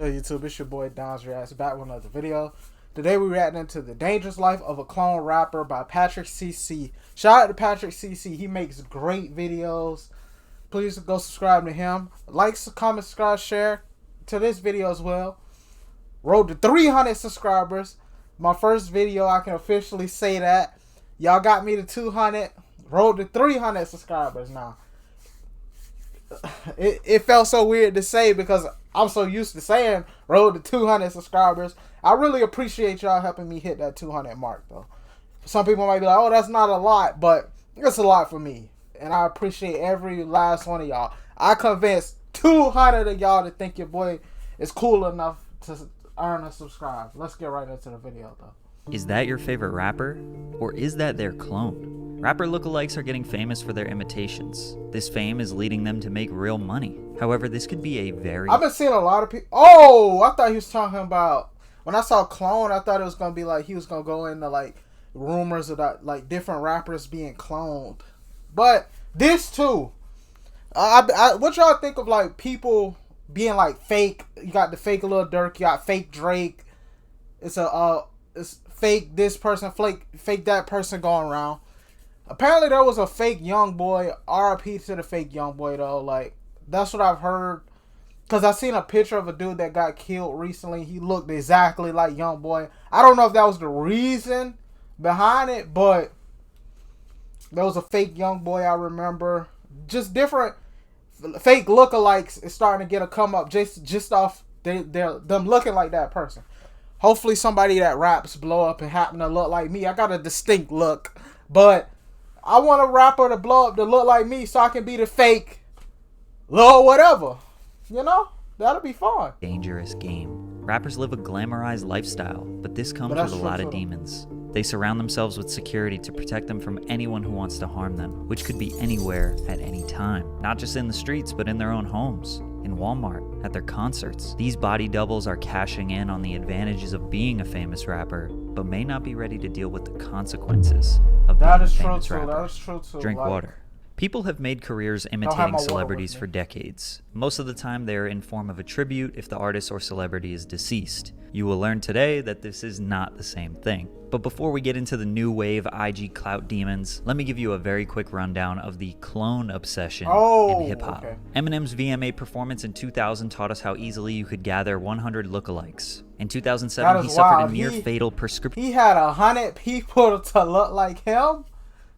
Hey YouTube, it's your boy Don's Reacts back with another video. Today we're reacting to The Dangerous Life of a Clone Rapper by Patrick CC. Shout out to Patrick CC, he makes great videos. Please go subscribe to him. Like, comment, subscribe, share to this video as well. Road to 300 subscribers. My first video, I can officially say that. Y'all got me to 200. Road to 300 subscribers now. It felt so weird to say because I'm so used to saying road to 200 subscribers. I really appreciate y'all helping me hit that 200 mark though. Some people might be like, oh, that's not a lot, but it's a lot for me. And I appreciate every last one of y'all. I convinced 200 of y'all to think your boy is cool enough to earn a subscribe. Let's get right into the video though. Is that your favorite rapper? Or is that their clone? Rapper lookalikes are getting famous for their imitations. This fame is leading them to make real money. However, this could be a very... I've been seeing a lot of people... Oh! I thought he was talking about... When I saw clone, I thought it was going to be like... He was going to go into like rumors about like different rappers being cloned. But this too. What y'all think of like people being like fake? You got the fake Lil Durk. You got fake Drake. It's fake this person, fake that person going around. Apparently there was a fake young boy. RIP to the fake young boy though. Like that's what I've heard. Cause I seen a picture of a dude that got killed recently. He looked exactly like young boy. I don't know if that was the reason behind it, but there was a fake young boy. I remember just different fake lookalikes is starting to get a come up just off them looking like that person. Hopefully somebody that raps blow up and happen to look like me. I got a distinct look, but I want a rapper to blow up to look like me so I can be the fake Lil whatever. You know? That'll be fun. Dangerous game. Rappers live a glamorized lifestyle, but this comes with a lot of demons. They surround themselves with security to protect them from anyone who wants to harm them, which could be anywhere at any time. Not just in the streets, but in their own homes, in Walmart, at their concerts. These body doubles are cashing in on the advantages of being a famous rapper, but may not be ready to deal with the consequences of being a famous rapper. That is true too. Drink water. People have made careers imitating celebrities for decades. Most of the time they are in form of a tribute if the artist or celebrity is deceased. You will learn today that this is not the same thing. But before we get into the new wave IG clout demons, let me give you a very quick rundown of the clone obsession in hip-hop. Okay. Eminem's VMA performance in 2000 taught us how easily you could gather 100 lookalikes. In 2007, he suffered a near-fatal prescription. He had 100 people to look like him?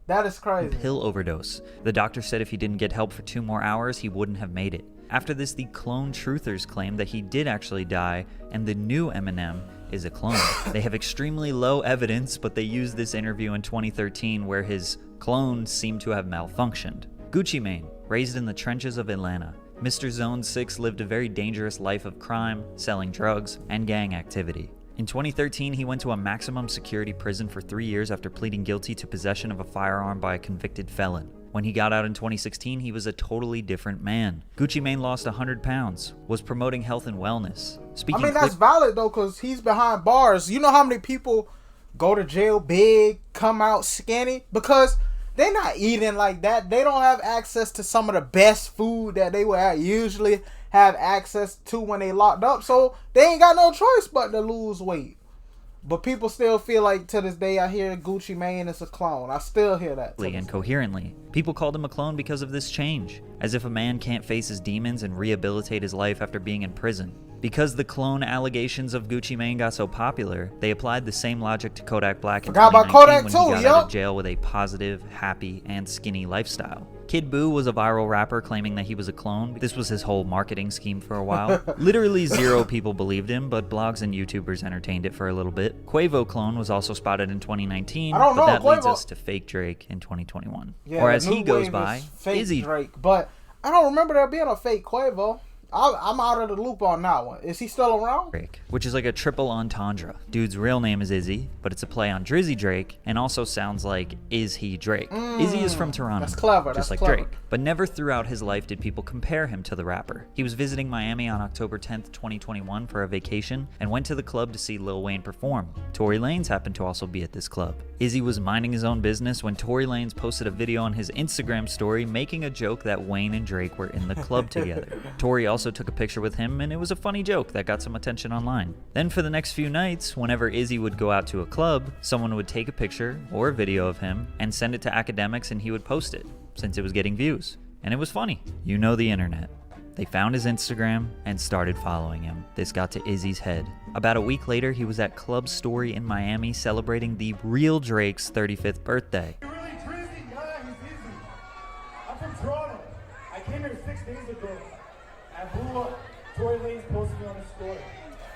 That is crazy. Pill overdose. The doctor said if he didn't get help for 2 more hours, he wouldn't have made it. After this, the clone truthers claimed that he did actually die, and the new Eminem is a clone. They have extremely low evidence, but they used this interview in 2013 where his clones seemed to have malfunctioned. Gucci Mane, raised in the trenches of Atlanta. Mr. Zone 6 lived a very dangerous life of crime, selling drugs, and gang activity. In 2013, he went to a maximum security prison for 3 years after pleading guilty to possession of a firearm by a convicted felon. When he got out in 2016, he was a totally different man. Gucci Mane lost 100 pounds, was promoting health and wellness. That's valid though, because he's behind bars. You know how many people go to jail big, come out skinny? Because they're not eating like that. They don't have access to some of the best food that they would usually have access to when they locked up. So they ain't got no choice but to lose weight. But people still feel like to this day I hear Gucci Mane is a clone. I still hear that. And coherently. People called him a clone because of this change. As if a man can't face his demons and rehabilitate his life after being in prison. Because the clone allegations of Gucci Mane got so popular, they applied the same logic to Kodak Black in 2019 when he got out of jail with a positive, happy, and skinny lifestyle. Kid Buu was a viral rapper claiming that he was a clone. This was his whole marketing scheme for a while. Literally 0 people believed him, but blogs and YouTubers entertained it for a little bit. Quavo clone was also spotted in 2019, but that leads us to fake Drake in 2021. Yeah, or as he goes by, Izzy Drake. But I don't remember there being a fake Quavo. I'm out of the loop on that one. Is he still around? Drake, which is like a triple entendre. Dude's real name is Izzy, but it's a play on Drizzy Drake, and also sounds like Is He Drake. Izzy is from Toronto, that's clever, just like Drake. But never throughout his life did people compare him to the rapper. He was visiting Miami on October 10th, 2021 for a vacation, and went to the club to see Lil Wayne perform. Tory Lanez happened to also be at this club. Izzy was minding his own business when Tory Lanez posted a video on his Instagram story making a joke that Wayne and Drake were in the club together. Tory also also took a picture with him, and it was a funny joke that got some attention online. Then for the next few nights, whenever Izzy would go out to a club, someone would take a picture or a video of him and send it to Academics, and he would post it, since it was getting views. And it was funny. You know the internet. They found his Instagram and started following him. This got to Izzy's head. About a week later, he was at Club Story in Miami celebrating the real Drake's 35th birthday. You're really Drizzy? Yeah, he's Izzy. I'm from Toronto. I came here 6 days ago. I blew up. Tory Lanez posted me on his story.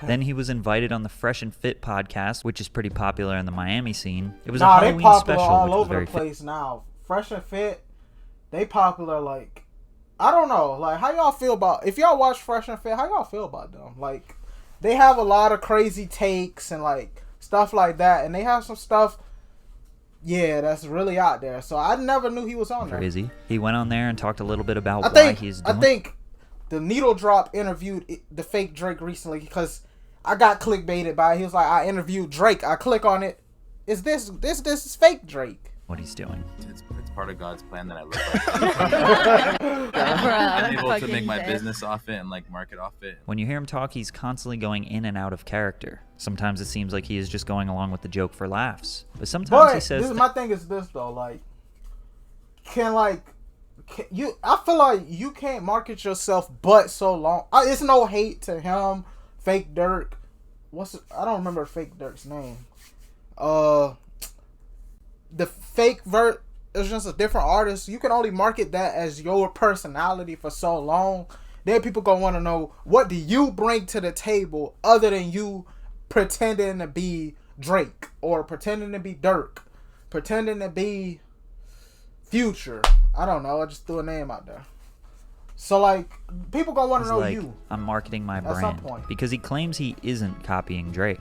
Then he was invited on the Fresh and Fit podcast, which is pretty popular in the Miami scene. It was a they Halloween popular special, all which was over very the place now. Fresh and Fit, they popular like, I don't know, like how y'all feel about, if y'all watch Fresh and Fit, how y'all feel about them? Like, they have a lot of crazy takes and like stuff like that, and they have some stuff, yeah, that's really out there. So I never knew he was on there. Izzy. He went on there and talked a little bit about why he's doing. I think the Needle Drop interviewed the fake Drake recently because I got clickbaited by it. He was like, I interviewed Drake. I click on it. Is this is fake Drake? What he's doing. It's part of God's plan that I look like. I'm able to make my business off it and like market off it. When you hear him talk, he's constantly going in and out of character. Sometimes it seems like he is just going along with the joke for laughs. But sometimes he says... my thing is this though, like, I feel like you can't market yourself but so long. It's no hate to him, Fake Dirk. I don't remember Fake Dirk's name. The fake vert is just a different artist. You can only market that as your personality for so long. Then people gonna want to know, what do you bring to the table other than you pretending to be Drake or pretending to be Dirk, pretending to be Future. I don't know. I just threw a name out there. So like, people gonna want to know you. I'm marketing my brand some point. because he claims he isn't copying Drake.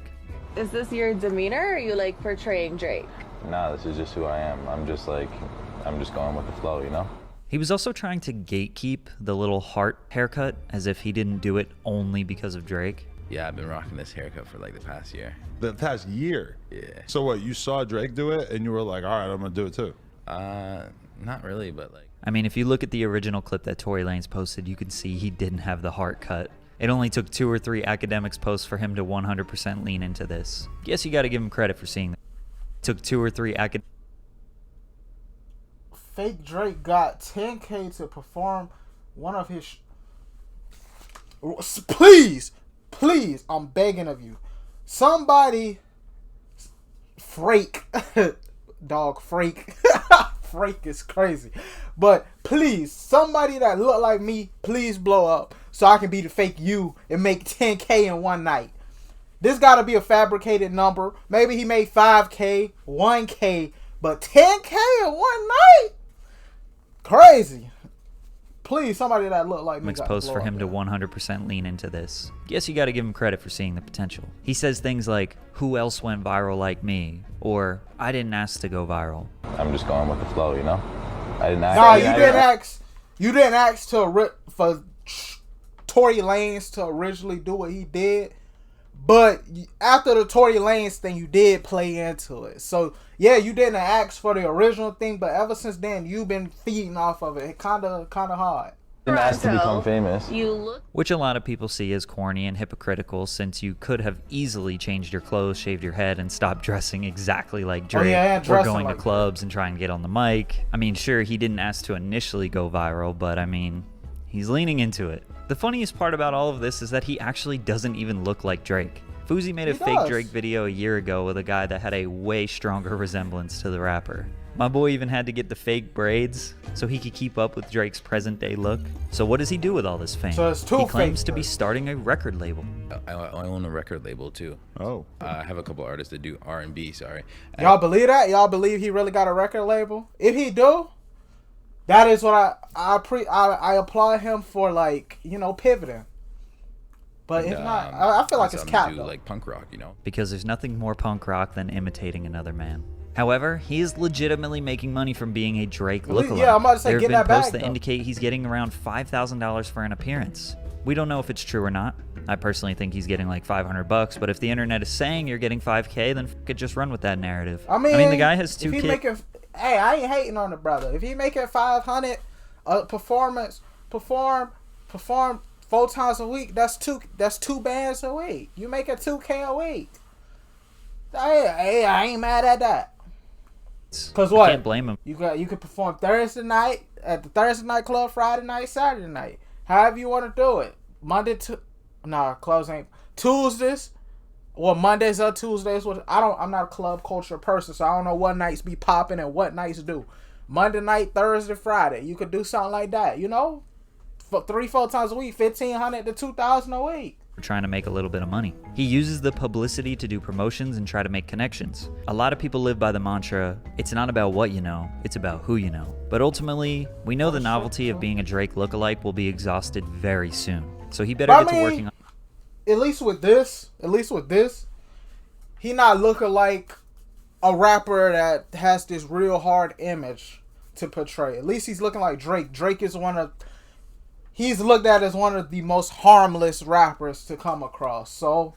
Is this your demeanor, or are you like portraying Drake? Nah, this is just who I am. I'm just going with the flow, you know? He was also trying to gatekeep the little heart haircut as if he didn't do it only because of Drake. Yeah, I've been rocking this haircut for like the past year. The past year? Yeah. So what, you saw Drake do it and you were like, all right, I'm going to do it too? Not really, but like... I mean, if you look at the original clip that Tory Lanez posted, you can see he didn't have the heart cut. It only took 2 or 3 Academics posts for him to 100% lean into this. Guess you got to give him credit for seeing that. Took 2 or 3 Fake Drake got 10K to perform one of his... Please, I'm begging of you. Somebody... Freak. Dog, freak. Freak is crazy. But please, somebody that look like me, please blow up so I can be the fake you and make 10K in one night. This got to be a fabricated number. Maybe he made 5K, 1K, but 10K in one night? Crazy. Please, somebody that look like me. Mixed post for him to 100% lean into this. Guess you got to give him credit for seeing the potential. He says things like, who else went viral like me? Or, I didn't ask to go viral. I'm just going with the flow, you know? I didn't ask. Nah, you didn't ask for Tory Lanez to originally do what he did. But after the Tory Lanez thing, you did play into it. So, yeah, you didn't ask for the original thing, but ever since then, you've been feeding off of it. Kind of hard. Didn't ask to become famous. Which a lot of people see as corny and hypocritical, since you could have easily changed your clothes, shaved your head, and stopped dressing exactly like Drake. Or going to clubs and trying to get on the mic. I mean, sure, he didn't ask to initially go viral, but I mean, he's leaning into it. The funniest part about all of this is that he actually doesn't even look like Drake. Fousey made a fake Drake video a year ago with a guy that had a way stronger resemblance to the rapper. My boy even had to get the fake braids so he could keep up with Drake's present day look. So what does he do with all this fame? So it's he claims to be starting a record label. I own a record label too. Oh. I have a couple artists that do R&B, sorry. Y'all believe that? Y'all believe he really got a record label? If he do, that is what I applaud him for, like, you know, pivoting. But if not, I feel like it's cap though. Like punk rock, you know? Because there's nothing more punk rock than imitating another man. However, he is legitimately making money from being a Drake lookalike. Yeah, I'm about to say, there get have that been posts bag, that though. indicate he's getting around $5,000 for an appearance. We don't know if it's true or not. I personally think he's getting like $500, but if the internet is saying you're getting 5K, then could just run with that narrative. I mean, the guy has 2 kids. Hey, I ain't hating on the brother. If he making 500 perform 4 times a week. That's two bands a week. You make it 2K a week. I ain't mad at that. Cause what? I can't blame him. You could perform Thursday night at the Thursday night club, Friday night, Saturday night. However you want to do it. Clubs ain't Tuesdays. Well, Mondays or Tuesdays. I'm not a club culture person, so I don't know what nights be popping and what nights do. Monday night, Thursday, Friday. You could do something like that, you know? For 3-4 times a week, $1,500 to $2,000 a week. Trying to make a little bit of money. He uses the publicity to do promotions and try to make connections. A lot of people live by the mantra, it's not about what you know, it's about who you know. But ultimately, we know the novelty of being a Drake lookalike will be exhausted very soon. So he better get to working on... At least with this, he not looking like a rapper that has this real hard image to portray. At least he's looking like Drake. Drake is he's looked at as one of the most harmless rappers to come across. So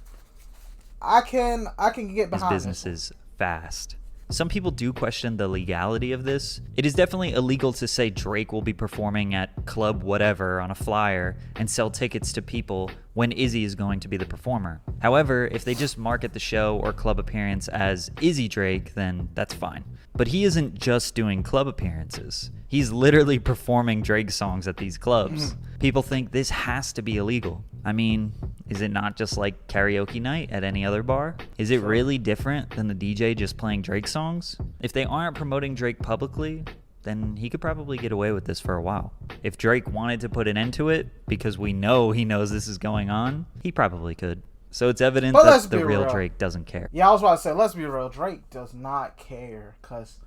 I can get behind his business is fast. Some people do question the legality of this. It is definitely illegal to say Drake will be performing at club whatever on a flyer and sell tickets to people when Izzy is going to be the performer. However, if they just market the show or club appearance as Izzy Drake, then that's fine. But he isn't just doing club appearances. He's literally performing Drake songs at these clubs. People think this has to be illegal. I mean, is it not just like karaoke night at any other bar? Is it really different than the DJ just playing Drake songs? If they aren't promoting Drake publicly, then he could probably get away with this for a while. If Drake wanted to put an end to it, because we know he knows this is going on, he probably could. So it's evident that the real Drake doesn't care. Yeah, I was about to say, let's be real. Drake does not care, because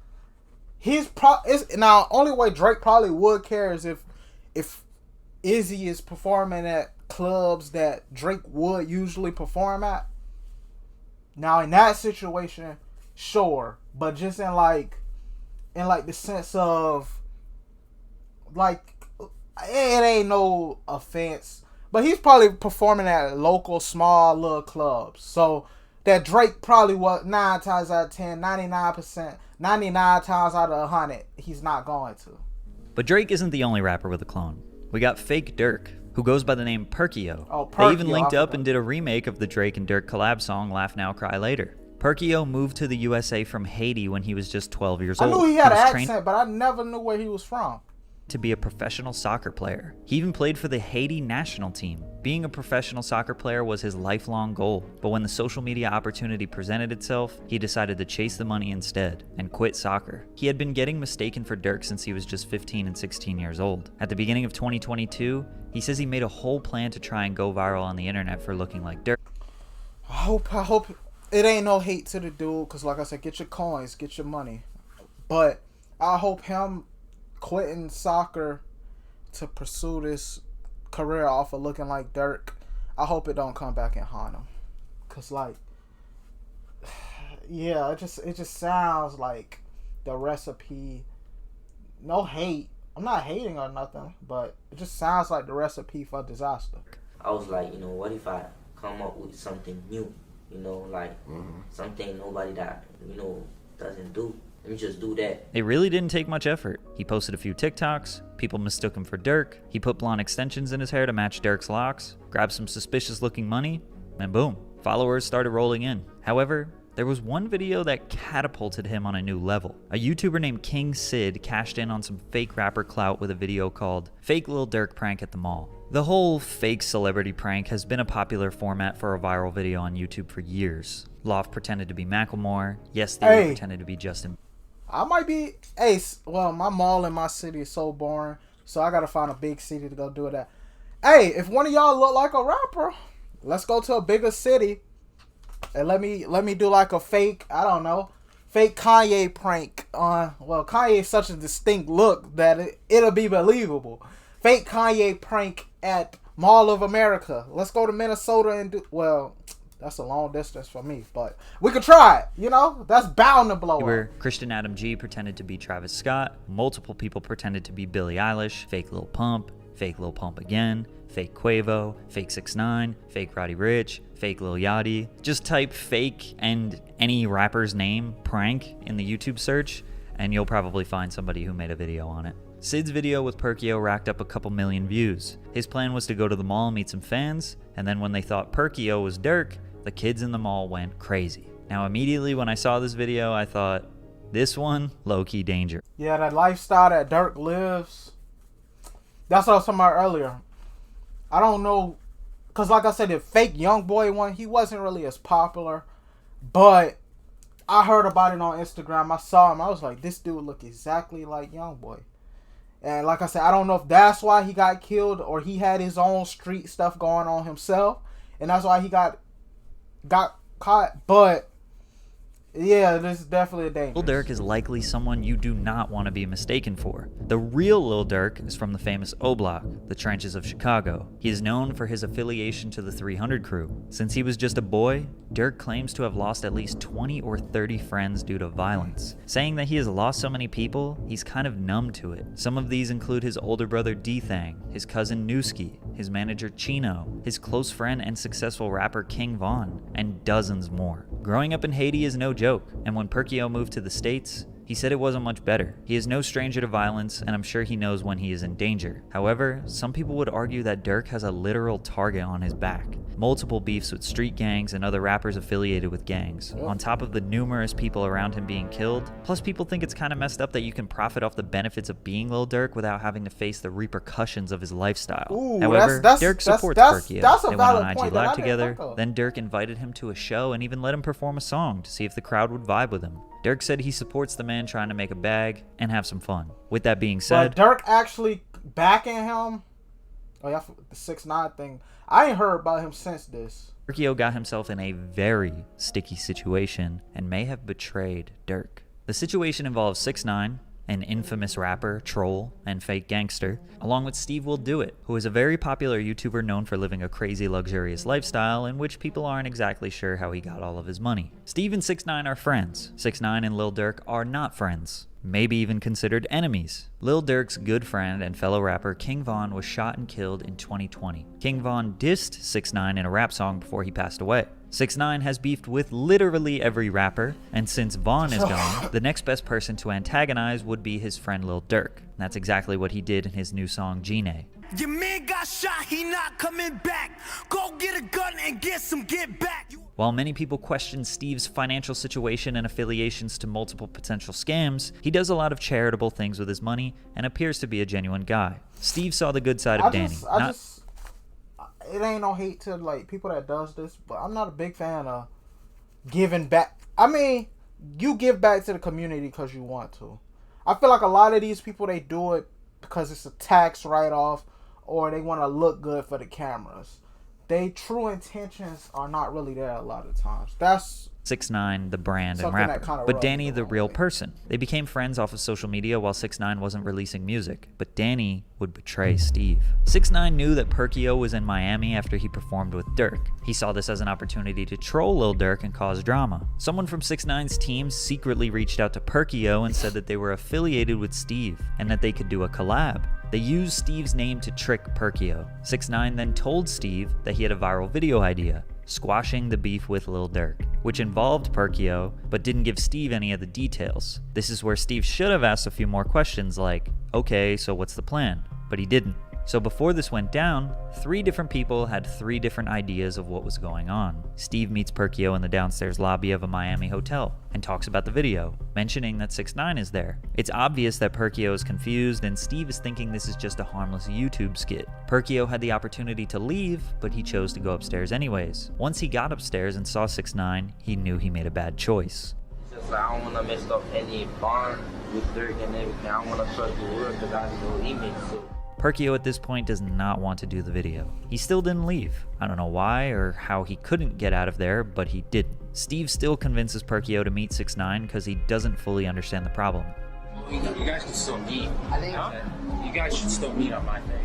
now only way Drake probably would care is if Izzy is performing at clubs that Drake would usually perform at. Now in that situation, sure, but just in the sense of like, it ain't no offense, but he's probably performing at local small little clubs. So that Drake probably was 9 times out of 10, 99%, 99 times out of 100, he's not going to. But Drake isn't the only rapper with a clone. We got Fake Dirk, who goes by the name Perkio. Perkio. They even linked up and did a remake of the Drake and Dirk collab song Laugh Now, Cry Later. Perkio moved to the USA from Haiti when he was just 12 years old. I knew he had an accent, but I never knew where he was from. To be a professional soccer player. He even played for the Haiti national team. Being a professional soccer player was his lifelong goal, but when the social media opportunity presented itself, he decided to chase the money instead and quit soccer. He had been getting mistaken for Dirk since he was just 15 and 16 years old. At the beginning of 2022, he says he made a whole plan to try and go viral on the internet for looking like Dirk. I hope it ain't no hate to the dude, because like I said, get your coins, get your money. But I hope him quitting soccer to pursue this career off of looking like Dirk, I hope it don't come back and haunt him. Cause like, yeah, it just sounds like the recipe. No hate, I'm not hating or nothing, but it just sounds like the recipe for disaster. I was like, what if I come up with something new, something nobody that, doesn't do. Let me just do that. It really didn't take much effort. He posted a few TikToks, people mistook him for Dirk, he put blonde extensions in his hair to match Dirk's locks, grabbed some suspicious looking money, and boom, followers started rolling in. However, there was one video that catapulted him on a new level. A YouTuber named King Sid cashed in on some fake rapper clout with a video called Fake Lil Durk Prank at the Mall. The whole fake celebrity prank has been a popular format for a viral video on YouTube for years. Loft pretended to be Macklemore, Yes Theory pretended to be Justin. I might be my mall in my city is so boring, so I gotta find a big city to go do it at. Hey, if one of y'all look like a rapper, let's go to a bigger city and let me do like a fake, I don't know, fake Kanye prank on, Kanye is such a distinct look that it'll be believable. Fake Kanye prank at Mall of America. Let's go to Minnesota and do, that's a long distance for me, but we could try it, that's bound to blow up. Christian Adam G pretended to be Travis Scott, multiple people pretended to be Billie Eilish, fake Lil Pump again, fake Quavo, fake 6ix9ine, fake Roddy Ricch, fake Lil Yachty. Just type fake and any rapper's name, prank, in the YouTube search, and you'll probably find somebody who made a video on it. Sid's video with Perkio racked up a couple million views. His plan was to go to the mall and meet some fans, and then when they thought Perkio was Durk, the kids in the mall went crazy. Now immediately when I saw this video, I thought, this one, low-key danger. Yeah, that lifestyle that Durk lives, that's what I was talking about earlier. I don't know, because like I said, the fake YoungBoy one, he wasn't really as popular, but I heard about it on Instagram. I saw him. I was like, this dude look exactly like YoungBoy. And like I said, I don't know if that's why he got killed or he had his own street stuff going on himself, and that's why he got caught. But yeah, this is definitely a danger. Lil Durk is likely someone you do not want to be mistaken for. The real Lil Durk is from the famous O Block, the trenches of Chicago. He is known for his affiliation to the 300 crew. Since he was just a boy, Durk claims to have lost at least 20 or 30 friends due to violence. Saying that he has lost so many people, he's kind of numb to it. Some of these include his older brother D-Thang, his cousin Newski, his manager Chino, his close friend and successful rapper King Von, and dozens more. Growing up in Haiti is no joke, and when Perkio moved to the States, he said it wasn't much better. He is no stranger to violence, and I'm sure he knows when he is in danger. However, some people would argue that Durk has a literal target on his back. Multiple beefs with street gangs and other rappers affiliated with gangs, on top of the numerous people around him being killed. Plus, people think it's kind of messed up that you can profit off the benefits of being Lil Durk without having to face the repercussions of his lifestyle. Ooh, however, Durk supports Perkio. That's a They went on valid IG point that I Live didn't together, think of. then Durk invited him to a show and even let him perform a song to see if the crowd would vibe with him. Durk said he supports the man trying to make a bag and have some fun. With that being said, But Durk actually backing him. Oh yeah, the 6ix9ine thing. I ain't heard about him since this. Perkio got himself in a very sticky situation and may have betrayed Durk. The situation involves 6ix9ine, an infamous rapper, troll, and fake gangster, along with Steve Will Do It, who is a very popular YouTuber known for living a crazy luxurious lifestyle in which people aren't exactly sure how he got all of his money. Steve and 6ix9ine are friends. 6ix9ine and Lil Durk are not friends, maybe even considered enemies. Lil Durk's good friend and fellow rapper King Von was shot and killed in 2020. King Von dissed 6ix9ine in a rap song before he passed away. 6ix9ine has beefed with literally every rapper, and since Von is gone, the next best person to antagonize would be his friend Lil Durk. That's exactly what he did in his new song Gene. Your man got shot, he not coming back. Go get a gun and get back. While many people question Steve's financial situation and affiliations to multiple potential scams, he does a lot of charitable things with his money and appears to be a genuine guy. Steve saw the good side of Danny. It ain't no hate to like people that does this, but I'm not a big fan of giving back. I mean, you give back to the community because you want to. I feel like a lot of these people, they do it because it's a tax write-off or they want to look good for the cameras. They true intentions are not really there a lot of times. That's 6ix9ine, the brand and something rapper, but Danny, the real person. They became friends off of social media while 6ix9ine wasn't releasing music, but Danny would betray Steve. 6ix9ine knew that Perkio was in Miami after he performed with Durk. He saw this as an opportunity to troll Lil Durk and cause drama. Someone from 6ix9ine's team secretly reached out to Perkio and said that they were affiliated with Steve and that they could do a collab. They used Steve's name to trick Perkio. 6ix9ine then told Steve that he had a viral video idea, squashing the beef with Lil Durk, which involved Perkio, but didn't give Steve any of the details. This is where Steve should have asked a few more questions like, okay, so what's the plan? But he didn't. So before this went down, 3 different people had 3 different ideas of what was going on. Steve meets Perkio in the downstairs lobby of a Miami hotel and talks about the video, mentioning that 6ix9ine is there. It's obvious that Perkio is confused and Steve is thinking this is just a harmless YouTube skit. Perkio had the opportunity to leave, but he chose to go upstairs anyways. Once he got upstairs and saw 6ix9ine, he knew he made a bad choice. Just like, I don't want to mess up any bond with Durk and everything. I don't want to trust the word because I know he makes it. Perkio at this point does not want to do the video. He still didn't leave. I don't know why or how he couldn't get out of there, but he didn't. Steve still convinces Perkio to meet 6ix9ine because he doesn't fully understand the problem. You guys can still meet. I think you guys should still meet on my thing,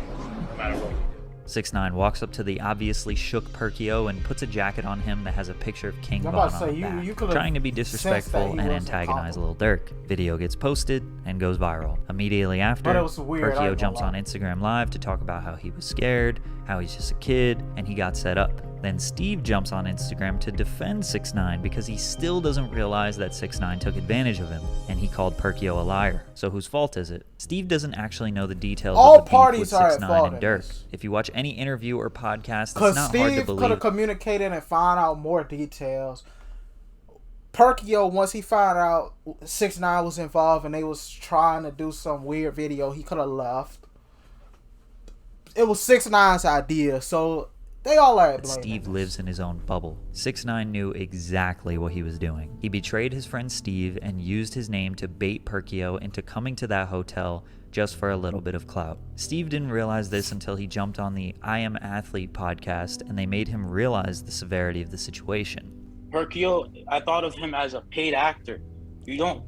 no matter what you do. 6ix9ine walks up to the obviously shook Perkio and puts a jacket on him that has a picture of King Von on the back, trying to be disrespectful and antagonize Lil Durk. Video gets posted and goes viral. Immediately after, Perkio jumps on Instagram Live to talk about how he was scared, how he's just a kid, and he got set up. Then Steve jumps on Instagram to defend 6ix9ine because he still doesn't realize that 6ix9ine took advantage of him, and he called Perkio a liar. So whose fault is it? Steve doesn't actually know the details All of the beef parties with are at 6ix9ine fault and in Dirk. this. If you watch any interview or podcast, it's Because not hard to Steve could believe. have communicated and found out more details. Perkio, once he found out 6ix9ine was involved and they was trying to do some weird video, he could have left. It was 6ix9ine's idea, so they all are at blame. Steve lives in his own bubble. 6ix9ine knew exactly what he was doing. He betrayed his friend Steve and used his name to bait Perkio into coming to that hotel just for a little bit of clout. Steve didn't realize this until he jumped on the I Am Athlete podcast and they made him realize the severity of the situation. Perkio, I thought of him as a paid actor. You don't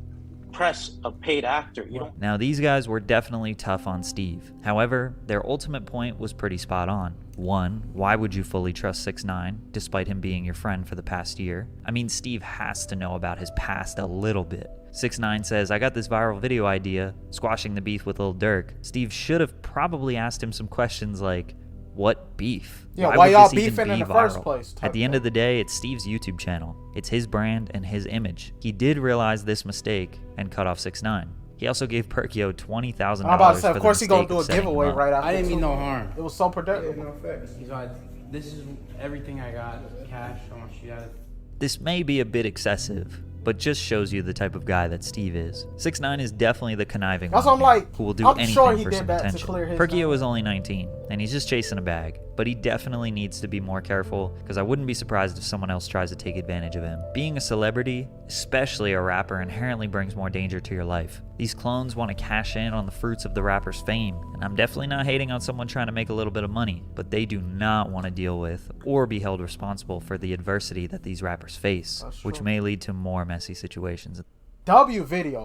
press a paid actor. You don't. Now, these guys were definitely tough on Steve. However, their ultimate point was pretty spot on. 1, why would you fully trust 6ix9ine, despite him being your friend for the past year? I mean, Steve has to know about his past a little bit. 6ix9ine says, I got this viral video idea, squashing the beef with Lil Durk. Steve should have probably asked him some questions like, what beef? Yeah, why would y'all this even beefing in be the first viral? place? At the end of the day, it's Steve's YouTube channel. It's his brand and his image. He did realize this mistake and cut off 6ix9ine. He also gave Perkio $20,000. I'm about to say, for of course the he gonna mistake do of a setting giveaway him up. right after. I didn't mean too. no harm. It was so productive. So this is everything I got, cash. I want you guys. This may be a bit excessive, but just shows you the type of guy that Steve is. 6ix9ine is definitely the conniving That's one what I'm here, like, who will do I'm anything sure he for did some that to attention. clear his Perkio name. is only 19, and he's just chasing a bag, but he definitely needs to be more careful because I wouldn't be surprised if someone else tries to take advantage of him. Being a celebrity, especially a rapper, inherently brings more danger to your life. These clones want to cash in on the fruits of the rapper's fame, and I'm definitely not hating on someone trying to make a little bit of money, but they do not want to deal with or be held responsible for the adversity that these rappers face, which may lead to more messy situations. W video.